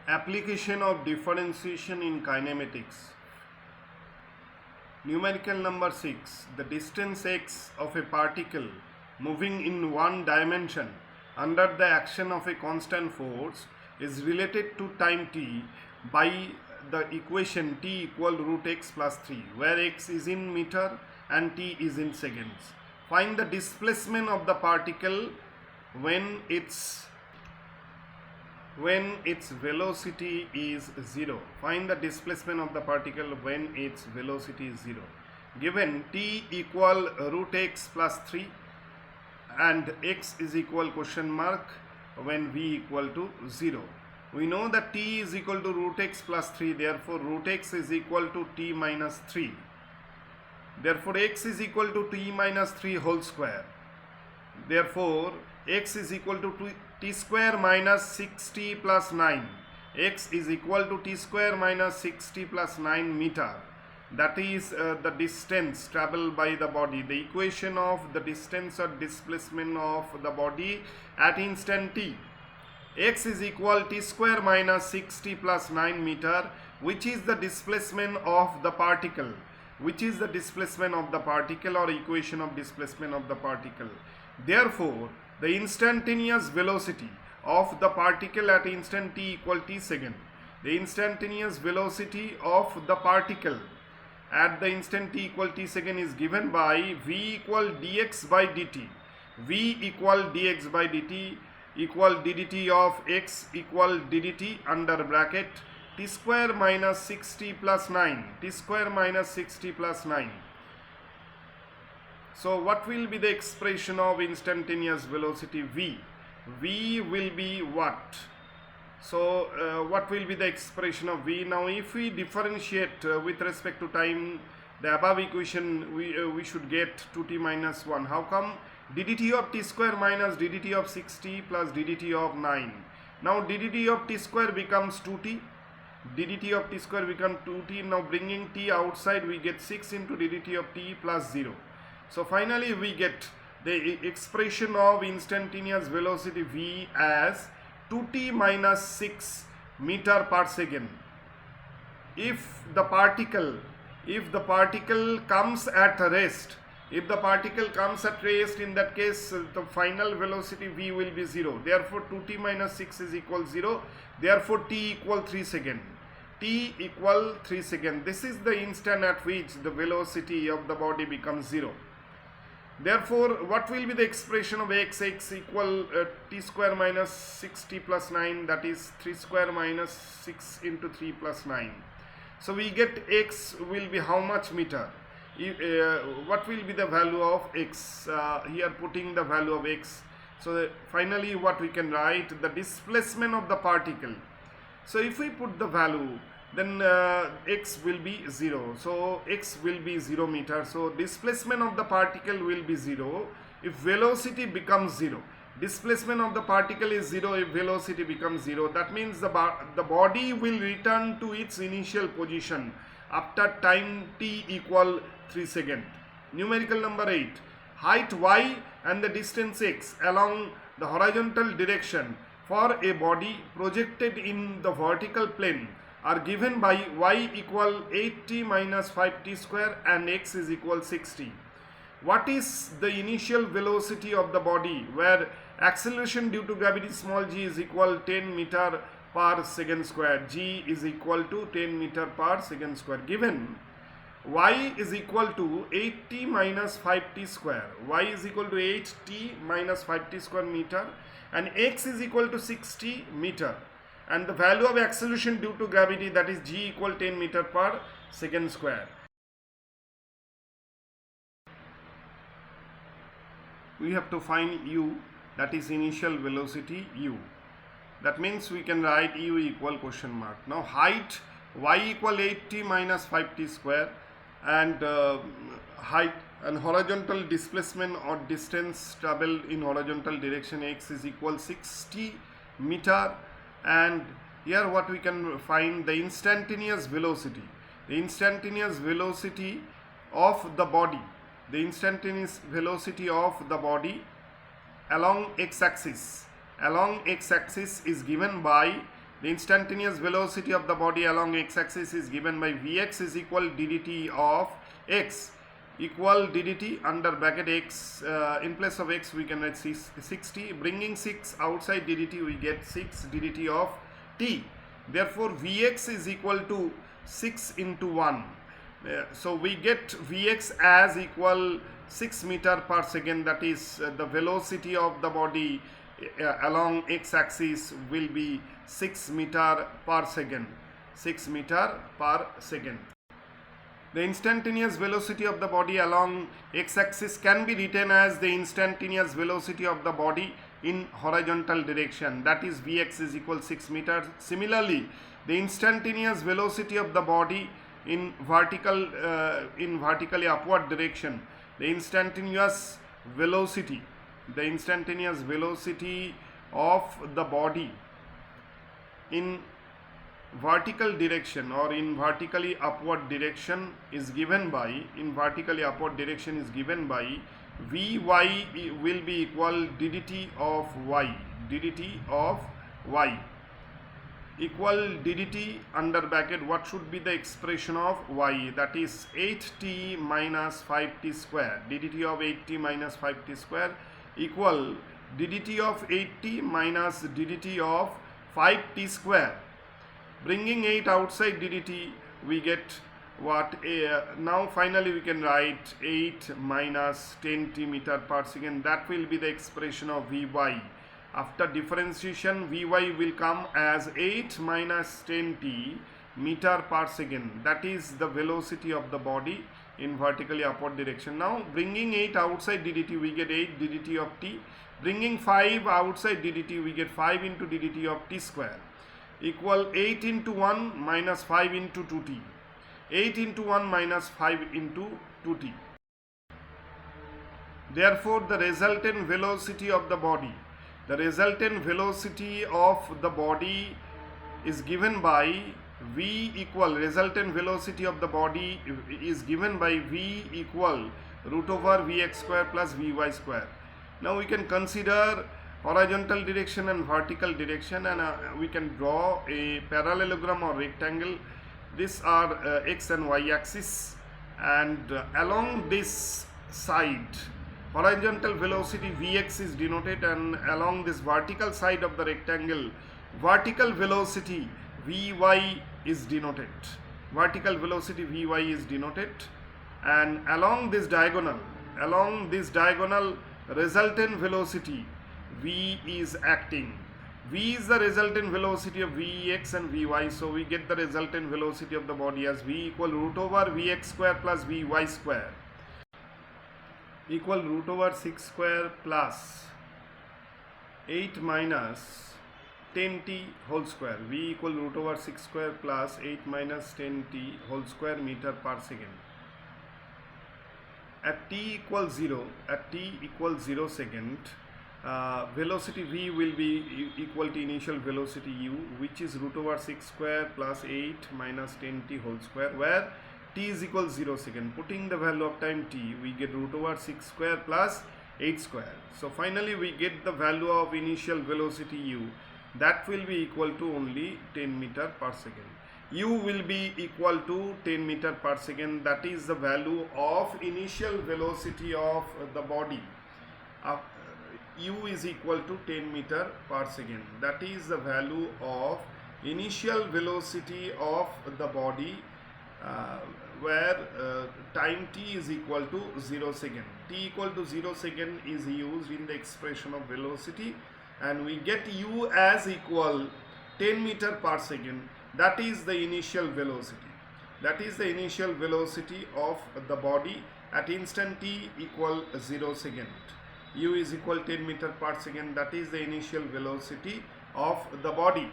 Application of differentiation in kinematics. Numerical number 6. The distance x of a particle moving in one dimension under the action of a constant force is related to time t by the equation t equal root x plus 3, where x is in meter and t is in seconds. Find the displacement of the particle when its velocity is 0. Find the displacement of the particle when its velocity is 0. Given t equal root x plus 3 and x is equal question mark when v equal to 0. We know that t is equal to root x plus 3, therefore root x is equal to t minus 3. Therefore x is equal to t minus 3 whole square. Therefore x is equal to t square minus 6t plus 9. X is equal to t square minus 6t plus 9 meter. That is the distance traveled by the body. The equation of the distance or displacement of the body at instant t. X is equal t square minus 6t plus 9 meter, which is the displacement of the particle. Which is the displacement of the particle or equation of displacement of the particle. Therefore, the instantaneous velocity of the particle at instant t equal t second. The instantaneous velocity of the particle at the instant t equal t second is given by v equal dx by dt. V equal dx by dt equal ddt of x equal ddt under bracket t square minus 6t plus 9. T square minus 6t plus 9. So what will be the expression of instantaneous velocity v? V will be what? So what will be the expression of v? Now if we differentiate with respect to time the above equation, we should get 2t minus 1. How come? ddt of t square minus ddt of 6t plus ddt of 9. Now ddt of t square becomes 2t. ddt of t square becomes 2t. Now bringing t outside, we get 6 into ddt of t plus 0. So finally we get the expression of instantaneous velocity v as 2t minus 6 meter per second. If the particle comes at rest, in that case the final velocity v will be 0. Therefore 2t minus 6 is equal 0. Therefore t equal 3 second. T equal 3 second. This is the instant at which the velocity of the body becomes 0. Therefore, what will be the expression of x? X equal t square minus 6t plus 9, that is 3 square minus 6 into 3 plus 9. So we get x will be how much meter? What will be the value of x? Here putting the value of x. So finally what we can write, the displacement of the particle. So if we put the value, then x will be 0. So x will be 0 meter. So displacement of the particle will be 0 if velocity becomes 0. Displacement of the particle is 0 if velocity becomes 0. That means the body will return to its initial position after time t equal 3 seconds. Numerical number 8. Height y and the distance x along the horizontal direction for a body projected in the vertical plane are given by y equal 8t minus 5t square and x is equal 6t. What is the initial velocity of the body where acceleration due to gravity small g is equal 10 meter per second square? G is equal to 10 meter per second square. Given y is equal to 8t minus 5t square. Y is equal to 8t minus 5t square meter and x is equal to 6t meter. And the value of acceleration due to gravity, that is g equal 10 meter per second square. We have to find u, that is initial velocity u. That means we can write u equal question mark. Now height y equal 8t minus 5t square and height and horizontal displacement or distance traveled in horizontal direction x is equal 60 meter. And here what we can find, the instantaneous velocity. The instantaneous velocity of the body. The instantaneous velocity of the body along x-axis. Along x-axis is given by The instantaneous velocity of the body along x-axis is given by Vx is equal ddt of x equal ddt under bracket x, in place of x we can write 60, bringing 6 outside ddt we get 6 ddt of t. Therefore Vx is equal to 6 into 1. So we get Vx as equal 6 meter per second, that is the velocity of the body along x-axis will be 6 meter per second. 6 meter per second. The instantaneous velocity of the body along x-axis can be written as the instantaneous velocity of the body in horizontal direction, that is Vx is equal 6 meters. Similarly, the instantaneous velocity of the body in vertically upward direction, the instantaneous velocity of the body in vertical direction or in vertically upward direction is given by, Vy will be equal ddt of y, equal ddt under bracket what should be the expression of y, that is 8t minus 5t square, ddt of 8t minus 5t square equal ddt of 8t minus ddt of 5t square. Bringing 8 outside ddt we get what, now finally we can write 8 minus 10t meter per second, that will be the expression of Vy. After differentiation Vy will come as 8 minus 10t meter per second, that is the velocity of the body in vertically upward direction. Now bringing 8 outside ddt we get 8 ddt of t, bringing 5 outside ddt we get 5 into ddt of t square equal 8 into 1 minus 5 into 2t, 8 into 1 minus 5 into 2t. Therefore the resultant velocity of the body is given by V equal V equal root over Vx square plus Vy square. Now we can consider horizontal direction and vertical direction, and we can draw a parallelogram or rectangle. These are x and y axis, and along this side horizontal velocity Vx is denoted, and along this vertical side of the rectangle vertical velocity Vy is denoted. And along this diagonal resultant velocity V is acting. V is the resultant velocity of Vx and Vy, so we get the resultant velocity of the body as V equal root over Vx square plus Vy square equal root over 6 square plus 8 minus 10t whole square. V equal root over 6 square plus 8 minus 10t whole square meter per second. At t equals 0 second, velocity v will be equal to initial velocity u, which is root over 6 square plus 8 minus 10t whole square, where t is equal 0 second. Putting the value of time t, we get root over 6 square plus 8 square. So finally we get the value of initial velocity u, that will be equal to only 10 meter per second. U will be equal to 10 meter per second, that is the value of initial velocity of the body. U is equal to 10 meter per second, that is the value of initial velocity of the body, where time t is equal to 0 second. T equal to 0 second is used in the expression of velocity, and we get u as equal 10 meter per second, that is the initial velocity. Of the body at instant t equal 0 second. U is equal 10 meter per second, that is the initial velocity of the body.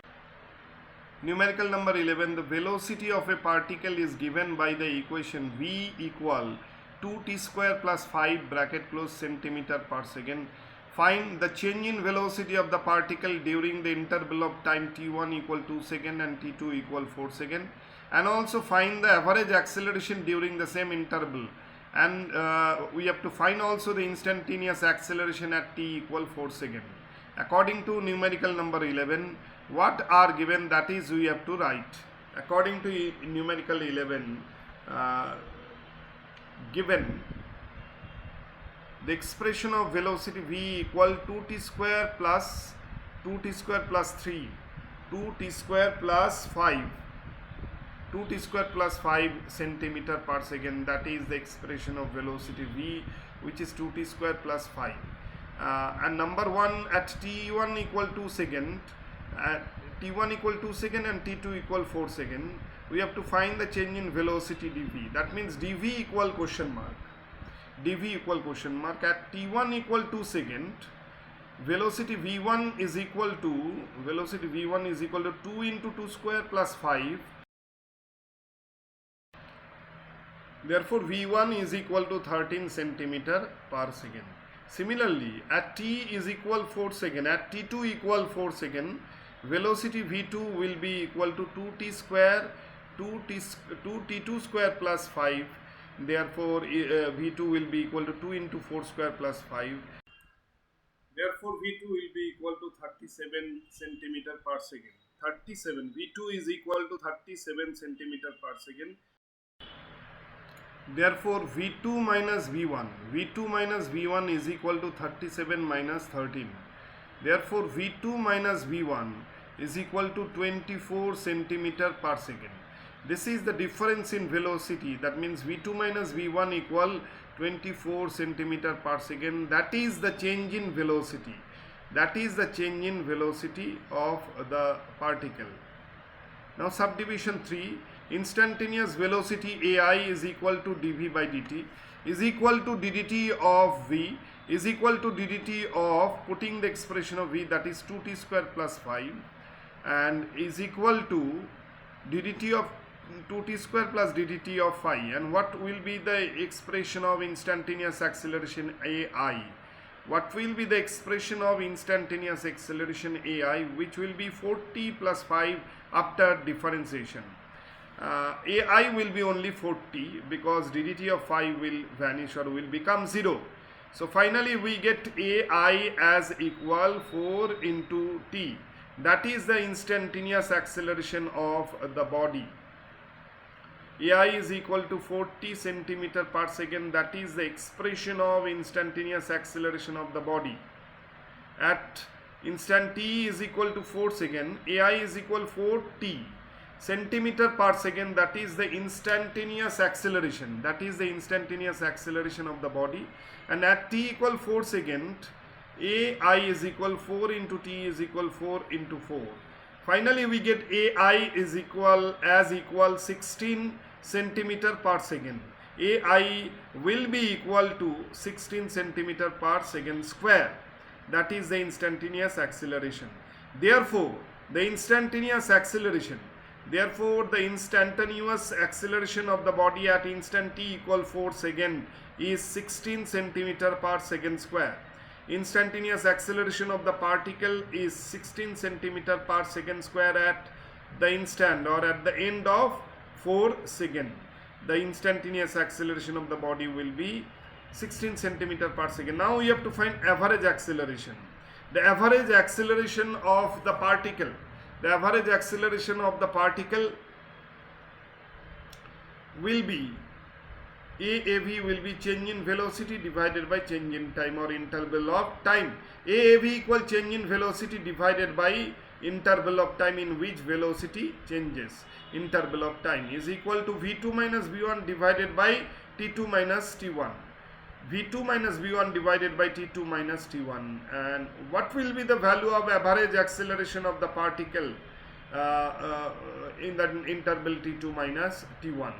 Numerical number 11, the velocity of a particle is given by the equation V equal 2t square plus 5 bracket close centimeter per second. Find the change in velocity of the particle during the interval of time t1 equal 2 second and t2 equal 4 second, and also find the average acceleration during the same interval, and we have to find also the instantaneous acceleration at t equal 4 second. According to numerical number 11, what are given, that is we have to write. According to numerical 11, given the expression of velocity v equal 2t square plus 2t square plus 3, 2t square plus 5, 2t square plus 5 centimeter per second, that is the expression of velocity v, which is 2t square plus 5. And number 1, at t1 equal 2 second, at t1 equal 2 second and t2 equal 4 second, we have to find the change in velocity dv. That means dv equal question mark, dv equal question mark. At t1 equal 2 second, velocity v1 is equal to 2 into 2 square plus 5. Therefore v1 is equal to 13 centimeter per second. Similarly, at t is equal 4 second, at t2 equal 4 second, velocity v2 will be equal to 2t square, 2t2 square plus 5. Therefore v2 will be equal to 2 into 4 square plus 5. Therefore v2 will be equal to 37 centimeter per second. 37, v2 is equal to 37 centimeter per second. Therefore v2 minus v1 is equal to 37 minus 13. Therefore v2 minus v1 is equal to 24 centimeter per second. This is the difference in velocity. That means v2 minus v1 equal 24 centimeter per second. That is the change in velocity. That is the change in velocity of the particle. Now subdivision 3, instantaneous velocity ai is equal to dv by dt is equal to ddt of v is equal to ddt of, putting the expression of v, that is 2t square plus 5, and is equal to ddt of 2t square plus ddt of 5. And what will be the expression of instantaneous acceleration ai? What will be the expression of instantaneous acceleration ai, which will be 40 plus 5 after differentiation. ai will be only 40 because ddt of 5 will vanish or will become 0. So finally we get ai as equal 4 into t. That is the instantaneous acceleration of the body. ai is equal to 40 centimeter per second. That is the expression of instantaneous acceleration of the body. At instant t is equal to 4 second, ai is equal 4t centimeter per second. That is the instantaneous acceleration. That is the instantaneous acceleration of the body. And at t equal 4 second, ai is equal 4 into t is equal 4 into 4. Finally we get ai is equal 16 centimeter per second. ai will be equal to 16 centimeter per second square. That is the instantaneous acceleration. Therefore the instantaneous acceleration of the body at instant t equal 4 second is 16 centimeter per second square. Instantaneous acceleration of the particle is 16 centimeter per second square at the instant or at the end of 4 second. The instantaneous acceleration of the body will be 16 centimeter per second. Now we have to find average acceleration. The average acceleration of the particle. The average acceleration of the particle will be AAV will be change in velocity divided by change in time or interval of time. AAV equal change in velocity divided by interval of time in which velocity changes. Interval of time is equal to v2 minus v1 divided by t2 minus t1. v2 minus v1 divided by t2 minus t1. And what will be the value of average acceleration of the particle in the interval t2 minus t1?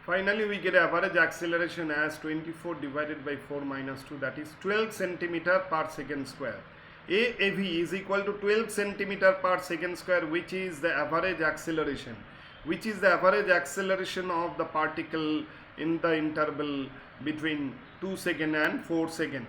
Finally we get average acceleration as 24 divided by 4 minus 2, that is 12 centimeter per second square. AAV is equal to 12 centimeter per second square, which is the average acceleration. Which is the average acceleration of the particle in the interval between 2 second and 4 second.